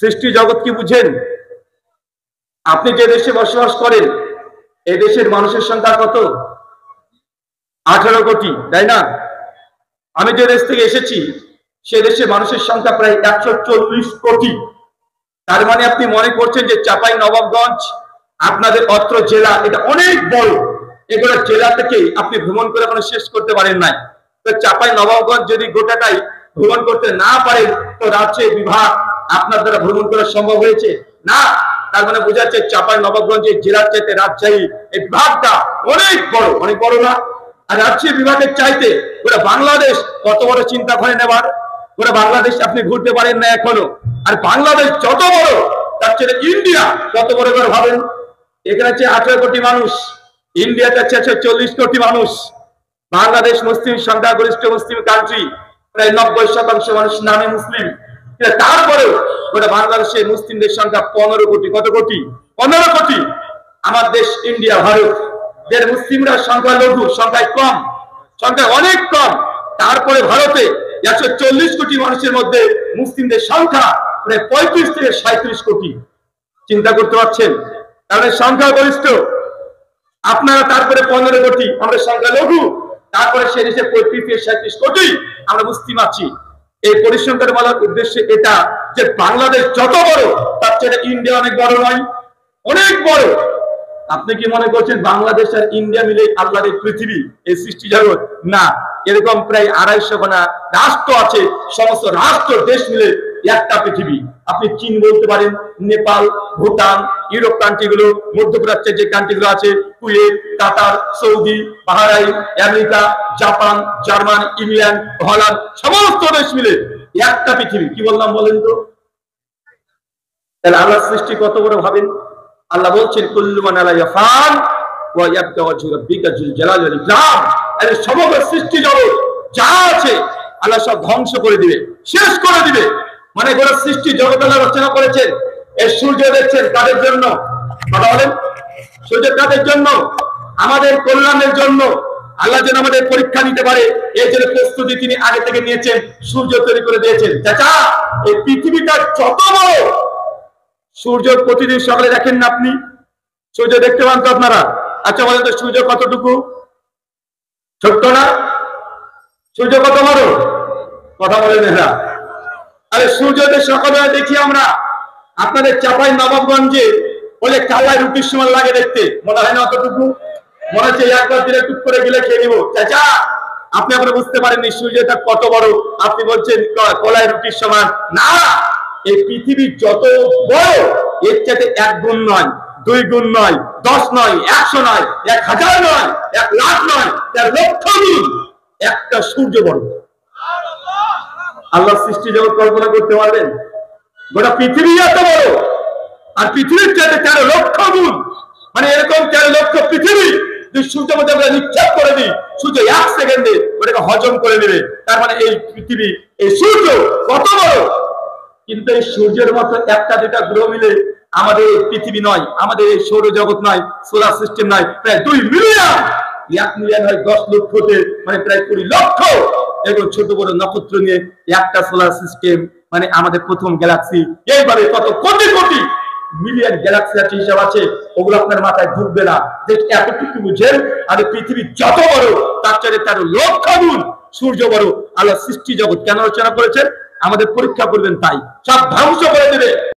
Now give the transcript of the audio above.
সৃষ্টি জগৎ কি বুঝেন? আপনি যে দেশে বসবাস করেন এই দেশের মানুষের সংখ্যা কত? 18 কোটি, তাই না? আমি যে দেশ থেকে এসেছি সে দেশে মানুষের সংখ্যা প্রায় 140 কোটি। তার মানে আপনি মনে করছেন যে চাঁপাই নবাবগঞ্জ আপনাদের অত্র জেলা এটা অনেক বড়, এগুলো জেলা থেকে আপনি ভ্রমণ করে কোনো শেষ করতে পারেন নাই। তো চাঁপাই নবাবগঞ্জ যদি গোটাটাই ভ্রমণ করতে না পারেন তো রাজশাহী বিভাগ আপনার দ্বারা ভ্রমণ করা সম্ভব হয়েছে না। তার মানে বোঝা যাচ্ছে চাঁপাই নবাবগঞ্জের জেলার চাইতে রাজশাহী এই বিভাগটা অনেক বড়, অনেক বড় না? আর রাজশাহী বিভাগের চাইতে পুরো বাংলাদেশ কত বড় চিন্তা করেন এবার। পুরো বাংলাদেশ আপনি ঘুরতে পারেন না এখনো। আর বাংলাদেশ যত বড় তার চেয়ে ইন্ডিয়া কত বড় এবার ভাবেন। এখানে হচ্ছে 18 কোটি মানুষ, ইন্ডিয়াতে হচ্ছে 40 কোটি মানুষ। বাংলাদেশ মুসলিম সংখ্যাগরিষ্ঠ মুসলিম কান্ট্রি, প্রায় 90% মানুষ নামে মুসলিম। তারপরেও গোটা বাংলাদেশে মুসলিমদের সংখ্যা 15 কোটি। কত কোটি? 15 কোটি। আমার দেশ ইন্ডিয়া, ভারত, এর মুসলিমরা সংখ্যা লঘু, সংখ্যায় কম, সংখ্যা অনেক কম। তারপরে ভারতে 140 কোটি মানুষের মধ্যে মুসলিমদের সংখ্যা প্রায় 35 থেকে 37 কোটি। চিন্তা করতে পারছেন? তাহলে সংখ্যা গরিষ্ঠ আপনারা, তারপরে 15 কোটি আমরা সংখ্যা লঘু, তারপরে সে দেশে 35 থেকে 37 কোটি আমরা মুসলিম আছি। এই পরিসংখ্যান বলার উদ্দেশ্য এটা যে বাংলাদেশ যত বড় তার চেয়ে ইন্ডিয়া অনেক বড় নয়? অনেক বড়। আপনি কি মনে করছেন বাংলাদেশ আর ইন্ডিয়া মিলে আল্লাহর এই পৃথিবী, এই সৃষ্টি জগৎ? না, এরকম প্রায় 250 খানা রাষ্ট্র আছে, সমস্ত রাষ্ট্র দেশ মিলে একটা পৃথিবী। আপনি চীন বলতে পারেন, নেপাল, ভুটান, ইউরোপ কান্ট্রিগুলো, মধ্যপ্রাচ্যের যে কান্ট্রিগুলো আছে, Kuwait, Qatar, Saudi, Bahrain, America, Japan, German, England, Holland, সমস্ত দেশ মিলে একটা পৃথিবী। কি বললাম বলেন তো? তাহলে আল্লাহর সৃষ্টি কত বড় ভাবেন। আল্লাহ বলছেন কুল্লু মান আলাইহা ফান ওয়া ইয়াবকা ওয়াজহু রাব্বিকা যুল জালালি ওয়াল ইকরাম। এই সমগ্র সৃষ্টি জগৎ যা আছে আল্লাহ সব ধ্বংস করে দিবে, শেষ করে দিবে। মানে গোটা সৃষ্টি জগৎ আল্লাহ রচনা করেছেন। এই সূর্য দেখছেন কাদের জন্য? কথা বলেন। সূর্য কাদের জন্য? আমাদের কল্যাণের জন্য। আল্লাহ যেন আমাদের পরীক্ষা নিতে পারে এই জন্য প্রস্তুতি তিনি আগে থেকে নিয়েছেন, সূর্য তৈরি করে দিয়েছেন। চাচা, এই পৃথিবীটা যত বড়, সূর্য প্রতিদিন সকালে দেখেন না আপনি? সূর্য দেখতে পান তো আপনারা? আচ্ছা বলেন তো সূর্য কতটুকু? ছোট্ট না? সূর্য কত বড়? কথা বলেন এরা। আরে সূর্যদের সকালে দেখি আমরা আপনাদের চাঁপাই নবাবগঞ্জে বলে কালাই রুটির সময় লাগে দেখতে, মনে হয় না অতটুকু? মনে হচ্ছে একবার দিলে টুক করে গেলে খেয়ে নিবো। চাচা, আপনি আমরা বুঝতে পারেননি সূর্যটা কত বড়। আপনি বলছেন কলাই রুটির সমান। না, এই পৃথিবী যত বড় এর চাইতে 1 গুণ নয়, 2 গুণ নয়, 10 নয়, 100 নয়, 1000 নয়, 1 লাখ নয়, 1 লক্ষ গুণ একটা সূর্য বড়। আল্লাহ সৃষ্টি জগৎ কল্পনা করতে পারবেন? গোটা পৃথিবী এত বড়, আর পৃথিবীর চাইতে 13 লক্ষ গুণ। মানে এরকম 13 লক্ষ পৃথিবী যদি সূর্যের মধ্যে আমরা নিক্ষেপ করে দিই, সূর্য 1 সেকেন্ডে ওটাকে হজম করে নেবে। তার মানে এই পৃথিবী, এই সূর্য কত বড়। কিন্তু এই সূর্যের মতো 1-2টা গ্রহ মিলে আমাদের এই পৃথিবী নয়, আমাদের এই সৌরজগৎ নয়, সোলার সিস্টেম নয়, প্রায় 2 মিলিয়ন। 1 মিলিয়ন হয় 10 লক্ষতে, মানে প্রায় 20 লক্ষ এবং ছোট বড় নক্ষত্র নিয়ে একটা সোলার সিস্টেম, মানে আমাদের প্রথম গ্যালাক্সি। এইভাবে কত কোটি কোটি মিলিয়ন গ্যালাক্সি আছে, হিসাব আছে, ওগুলো আপনার মাথায় ঢুকবে না। যে এতটুকু বুঝেন, আর পৃথিবী যত বড় তার চাইতে 13 লক্ষ গুণ সূর্য বড়। আল্লাহ সৃষ্টি জগৎ কেন রচনা করেছেন? আমাদের পরীক্ষা করবেন, তাই সব ধ্বংস করে দেবে।